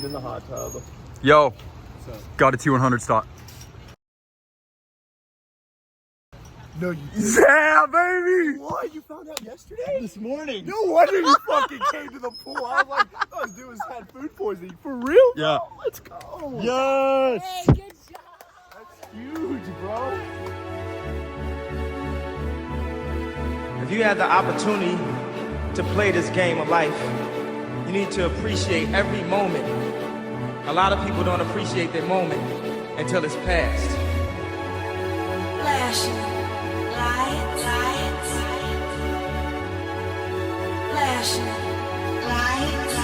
sitting in the hot tub. Yo, got a T100 stock. No, you didn't. Yeah, baby! What? You found out yesterday? This morning. No wonder you fucking came to the pool. I was like, I thought this dude was had food poisoning. For real? Yeah. Bro? Let's go. Yes! Hey, good job. That's huge, bro. If you had the opportunity to play this game of life, you need to appreciate every moment. A lot of people don't appreciate their moment until it's past. Flashing lights, flashing lights, flashing lights,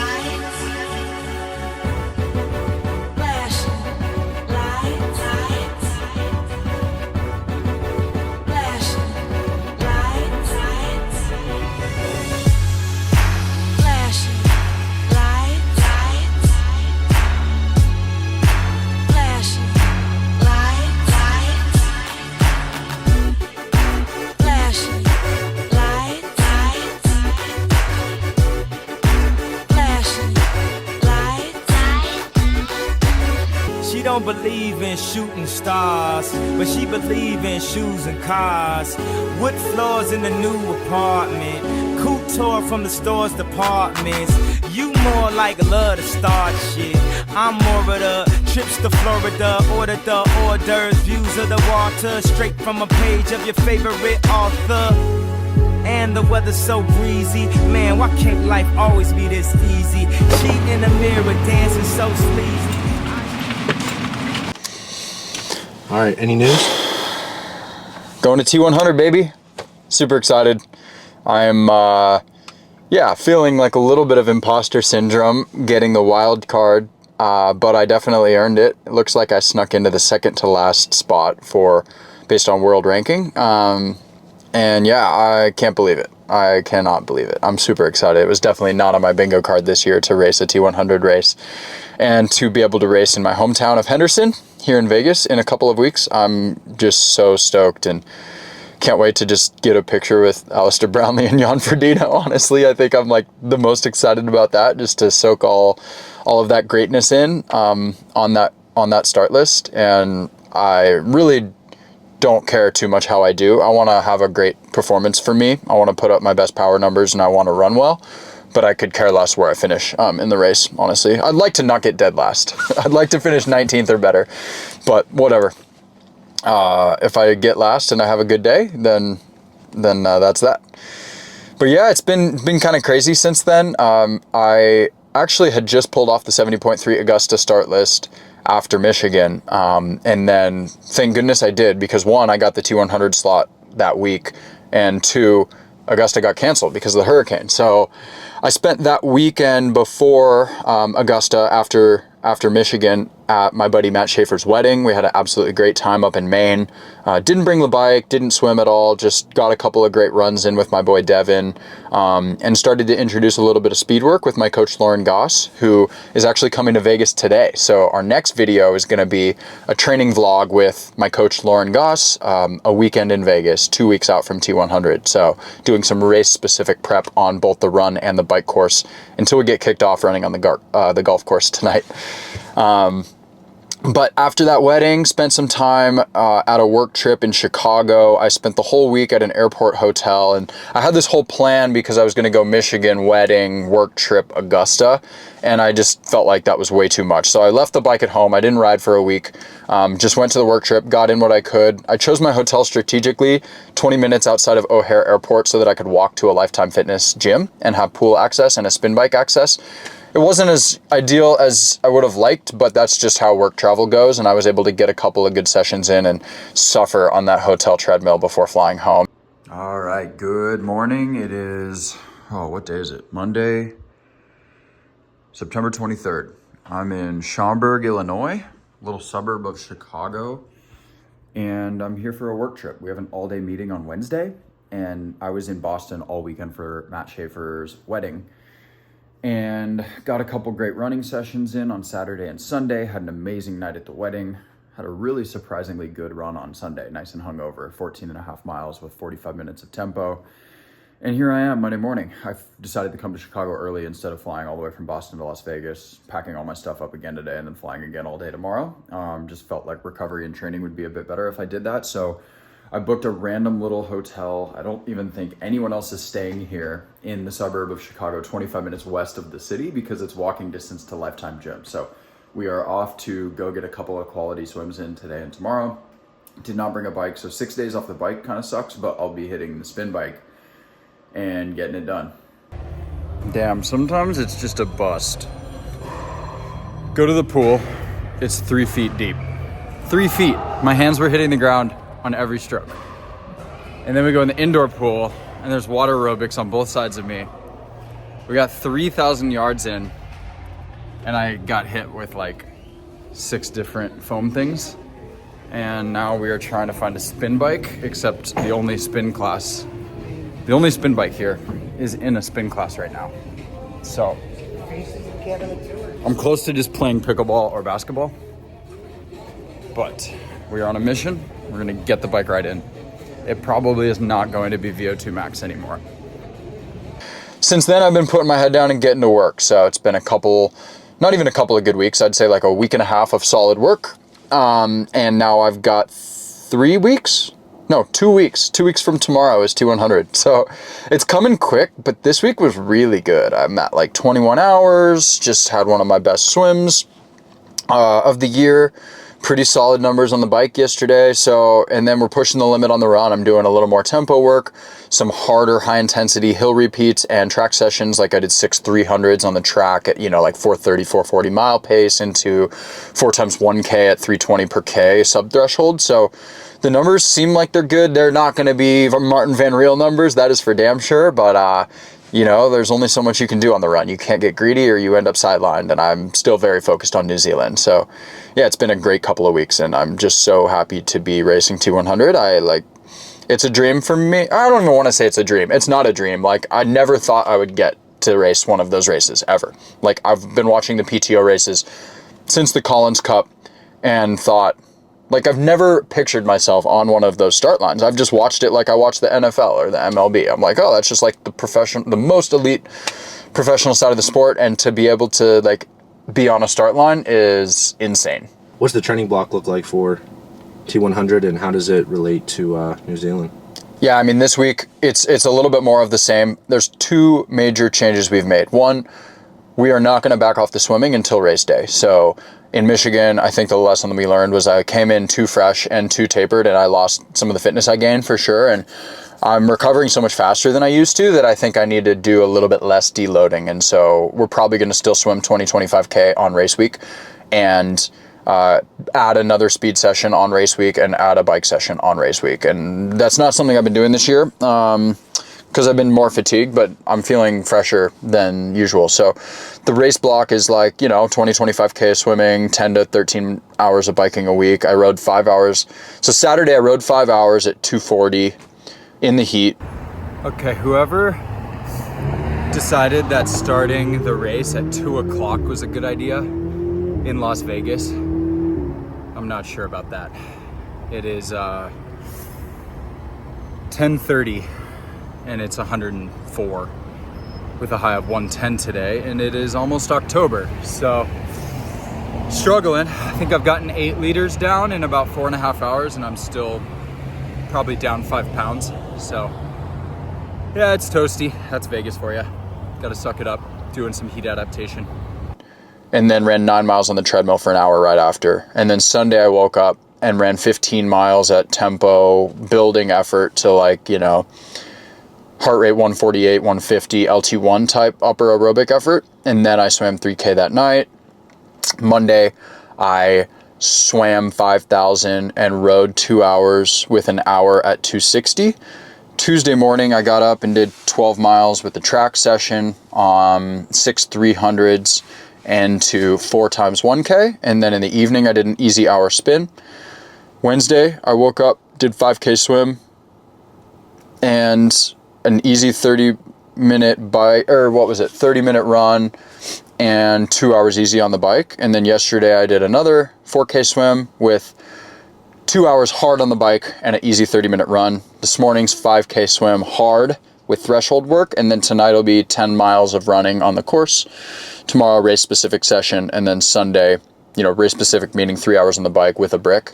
flashing lights, flashing lights, flashing lights, flashing lights, flashing lights. She don't believe in shooting stars, but she believe in shoes and cars. Wood floors in the new apartment, couture from the store's departments. You more like love to start shit. I'm more of the trips to Florida, order the hors d'oeuvres, views of the water, straight from a page of your favorite author. And the weather's so breezy, man, why can't life always be this easy? Cheat in the mirror, dancing so sleazy. All right, any news? Going to T100, baby. Super excited. I am, feeling like a little bit of imposter syndrome getting the wild card, but I definitely earned it. It looks like I snuck into the second to last spot based on world ranking. And yeah, I can't believe it. I cannot believe it. I'm super excited. It was definitely not on my bingo card this year to race a T100 race and to be able to race in my hometown of Henderson here in Vegas in a couple of weeks. I'm just so stoked and can't wait to just get a picture with Alistair Brownlee and Jan Frodeno. Honestly, I think I'm like the most excited about that, just to soak all of that greatness in on that start list. And I really don't care too much how I do. I want to have a great performance for me. I want to put up my best power numbers and I want to run well, but I could care less where I finish in the race, honestly. I'd like to not get dead last. I'd like to finish 19th or better, but whatever. If I get last and I have a good day, then that's that. But yeah, it's been kind of crazy since then. I actually had just pulled off the 70.3 Augusta start list after Michigan. And then thank goodness I did, because one, I got the T100 slot that week, and two, Augusta got canceled because of the hurricane. So I spent that weekend before Augusta, after Michigan, at my buddy Matt Schaefer's wedding. We had an absolutely great time up in Maine. Didn't bring the bike, didn't swim at all, just got a couple of great runs in with my boy Devin, and started to introduce a little bit of speed work with my coach Lauren Goss, who is actually coming to Vegas today. So our next video is going to be a training vlog with my coach Lauren Goss, a weekend in Vegas, 2 weeks out from T100. So doing some race specific prep on both the run and the bike course until we get kicked off running on the golf course tonight. But after that wedding, spent some time at a work trip in Chicago. I spent the whole week at an airport hotel, and I had this whole plan because I was going to go Michigan, wedding, work trip, Augusta, and I just felt like that was way too much. So I left the bike at home. I didn't ride for a week, just went to the work trip, got in what I could. I chose my hotel strategically 20 minutes outside of O'Hare Airport so that I could walk to a Lifetime Fitness gym and have pool access and a spin bike access. It wasn't as ideal as I would have liked, but that's just how work travel goes, and I was able to get a couple of good sessions in and suffer on that hotel treadmill before flying home. All right, good morning. It is, what day is it? Monday, September 23rd. I'm in Schaumburg, Illinois, a little suburb of Chicago, and I'm here for a work trip. We have an all-day meeting on Wednesday, and I was in Boston all weekend for Matt Schaefer's wedding, and got a couple great running sessions in on Saturday and Sunday. Had an amazing night at the wedding. Had a really surprisingly good run on Sunday, nice and hungover, 14 and a half miles with 45 minutes of tempo. And here I am Monday morning. I've decided to come to Chicago early instead of flying all the way from Boston to Las Vegas, packing all my stuff up again today and then flying again all day tomorrow. Just felt like recovery and training would be a bit better if I did that. So I booked a random little hotel. I don't even think anyone else is staying here in the suburb of Chicago, 25 minutes west of the city, because it's walking distance to Lifetime Gym. So we are off to go get a couple of quality swims in today and tomorrow. Did not bring a bike, so 6 days off the bike kind of sucks, but I'll be hitting the spin bike and getting it done. Damn, sometimes it's just a bust. Go to the pool, it's 3 feet deep. 3 feet. My hands were hitting the ground on every stroke. And then we go in the indoor pool, and there's water aerobics on both sides of me. We got 3,000 yards in, and I got hit with like 6 different foam things. And now we are trying to find a spin bike, except the only spin bike here is in a spin class right now. So I'm close to just playing pickleball or basketball, but we are on a mission. We're gonna get the bike ride in. It probably is not going to be VO2 max anymore. Since then, I've been putting my head down and getting to work. So it's been not even a couple of good weeks. I'd say like a week and a half of solid work. And now I've got 2 weeks. 2 weeks from tomorrow is T100. So it's coming quick, but this week was really good. I'm at like 21 hours, just had one of my best swims of the year. Pretty solid numbers on the bike yesterday. So, and then we're pushing the limit on the run. I'm doing a little more tempo work, some harder high intensity hill repeats and track sessions. Like I did 6 300s on the track at, like 430, 440 mile pace into 4 times 1K at 320 per K sub threshold. So the numbers seem like they're good. They're not going to be Martin Van Riel numbers. That is for damn sure. But, there's only so much you can do on the run. You can't get greedy or you end up sidelined, and I'm still very focused on New Zealand. So yeah, it's been a great couple of weeks, and I'm just so happy to be racing T100. It's a dream for me. I don't even want to say it's a dream. It's not a dream. Like, I never thought I would get to race one of those races ever. Like, I've been watching the PTO races since the Collins Cup and thought, like, I've never pictured myself on one of those start lines. I've just watched it like I watch the NFL or the MLB. I'm like, oh, that's just like the most elite professional side of the sport. And to be able to like be on a start line is insane. What's the training block look like for T100, and how does it relate to New Zealand? Yeah, I mean, this week it's a little bit more of the same. There's 2 major changes we've made. One, we are not going to back off the swimming until race day. So in Michigan, I think the lesson that we learned was I came in too fresh and too tapered, and I lost some of the fitness I gained for sure. And I'm recovering so much faster than I used to that I think I need to do a little bit less deloading. And so we're probably going to still swim 20-25K on race week and add another speed session on race week and add a bike session on race week. And that's not something I've been doing this year. Because I've been more fatigued, but I'm feeling fresher than usual. So the race block is like, 20-25K swimming, 10 to 13 hours of biking a week. I rode 5 hours. So Saturday I rode 5 hours at 240 in the heat. Okay, whoever decided that starting the race at 2 o'clock was a good idea in Las Vegas, I'm not sure about that. It is 10:30. And it's 104 with a high of 110 today, and it is almost October, so struggling. I think I've gotten 8 liters down in about 4.5 hours, and I'm still probably down 5 pounds. So yeah, it's toasty. That's Vegas for you. Got to suck it up, doing some heat adaptation. And then ran 9 miles on the treadmill for an hour right after. And then Sunday I woke up and ran 15 miles at tempo, building effort to heart rate 148, 150, LT1 type upper aerobic effort. And then I swam 3K that night. Monday, I swam 5,000 and rode 2 hours with an hour at 260. Tuesday morning, I got up and did 12 miles with the track session on 6 300s and to 4 times 1K. And then in the evening, I did an easy hour spin. Wednesday, I woke up, did 5K swim and an easy 30-minute bike, 30-minute run and 2 hours easy on the bike. And then yesterday I did another 4K swim with 2 hours hard on the bike and an easy 30-minute run. This morning's 5K swim hard with threshold work, and then tonight will be 10 miles of running on the course. Tomorrow, race specific session, and then Sunday, race specific meaning 3 hours on the bike with a brick.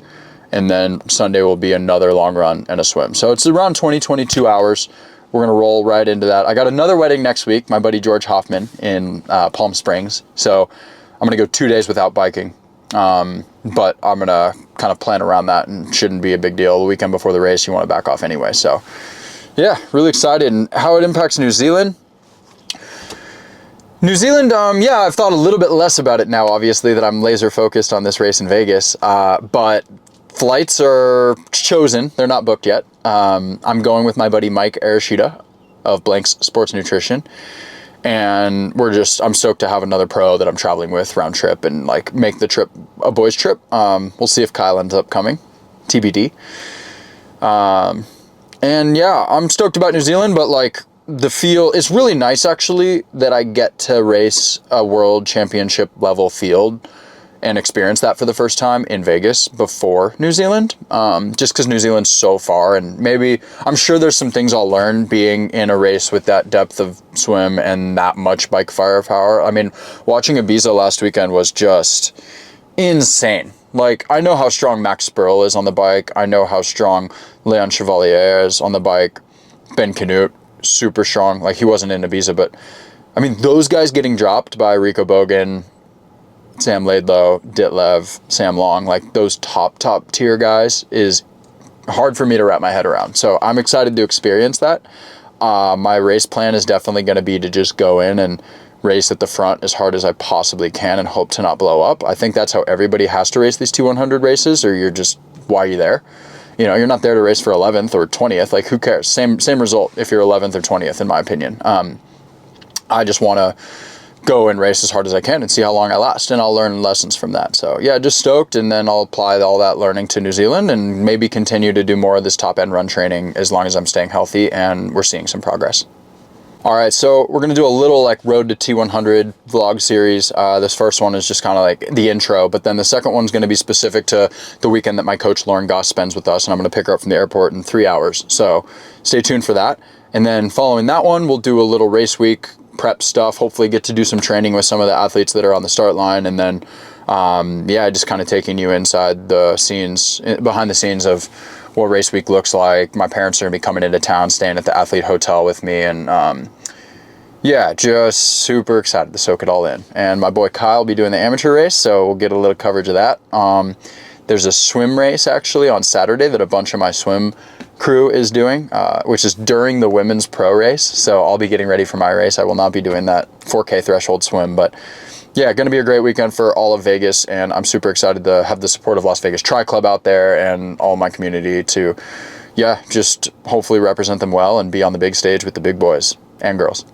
And then Sunday will be another long run and a swim. So it's around 22 hours. We're going to roll right into that. I got another wedding next week, my buddy George Hoffman in Palm Springs. So I'm going to go 2 days without biking. But I'm going to kind of plan around that, and shouldn't be a big deal. The weekend before the race, you want to back off anyway. So yeah, really excited. And how it impacts New Zealand. New Zealand, yeah, I've thought a little bit less about it now, obviously, that I'm laser focused on this race in Vegas. But flights are chosen. They're not booked yet. I'm going with my buddy Mike Arashida of Blanks Sports Nutrition. And I'm stoked to have another pro that I'm traveling with round trip and like make the trip a boys trip. We'll see if Kyle ends up coming, TBD. And yeah, I'm stoked about New Zealand, but like it's really nice actually that I get to race a world championship level field and experience that for the first time in Vegas before New Zealand, just because New Zealand's so far, and maybe I'm sure there's some things I'll learn being in a race with that depth of swim and that much bike firepower. I mean, watching Ibiza last weekend was just insane. Like, I know how strong Max Spurl is on the bike. I know how strong Leon Chevalier is on the bike. Ben Canute, super strong. Like, he wasn't in Ibiza, but I mean, those guys getting dropped by Rico Bogan, Sam Laidlow, Ditlev, Sam Long, like those top tier guys is hard for me to wrap my head around. So I'm excited to experience that. My race plan is definitely going to be to just go in and race at the front as hard as I possibly can and hope to not blow up. I think that's how everybody has to race these T100 races, or why are you there? You're not there to race for 11th or 20th. Like, who cares? Same result if you're 11th or 20th, in my opinion. I just want to go and race as hard as I can and see how long I last, and I'll learn lessons from that. So yeah, just stoked, and then I'll apply all that learning to New Zealand and maybe continue to do more of this top end run training as long as I'm staying healthy and we're seeing some progress. All right, so we're gonna do a little like Road to T100 vlog series. This first one is just kind of like the intro, but then the second one's gonna be specific to the weekend that my coach Lauren Goss spends with us, and I'm gonna pick her up from the airport in 3 hours. So stay tuned for that. And then following that one, we'll do a little race week prep stuff, hopefully get to do some training with some of the athletes that are on the start line, and then yeah, just kind of taking you inside the scenes, behind the scenes of what race week looks like. My parents are gonna be coming into town, staying at the athlete hotel with me, and yeah, just super excited to soak it all in. And my boy Kyle will be doing the amateur race, so we'll get a little coverage of that. There's a swim race actually on Saturday that a bunch of my swim crew is doing, which is during the women's pro race. So I'll be getting ready for my race. I will not be doing that 4K threshold swim, but yeah, going to be a great weekend for all of Vegas. And I'm super excited to have the support of Las Vegas Tri Club out there and all my community to, yeah, just hopefully represent them well and be on the big stage with the big boys and girls.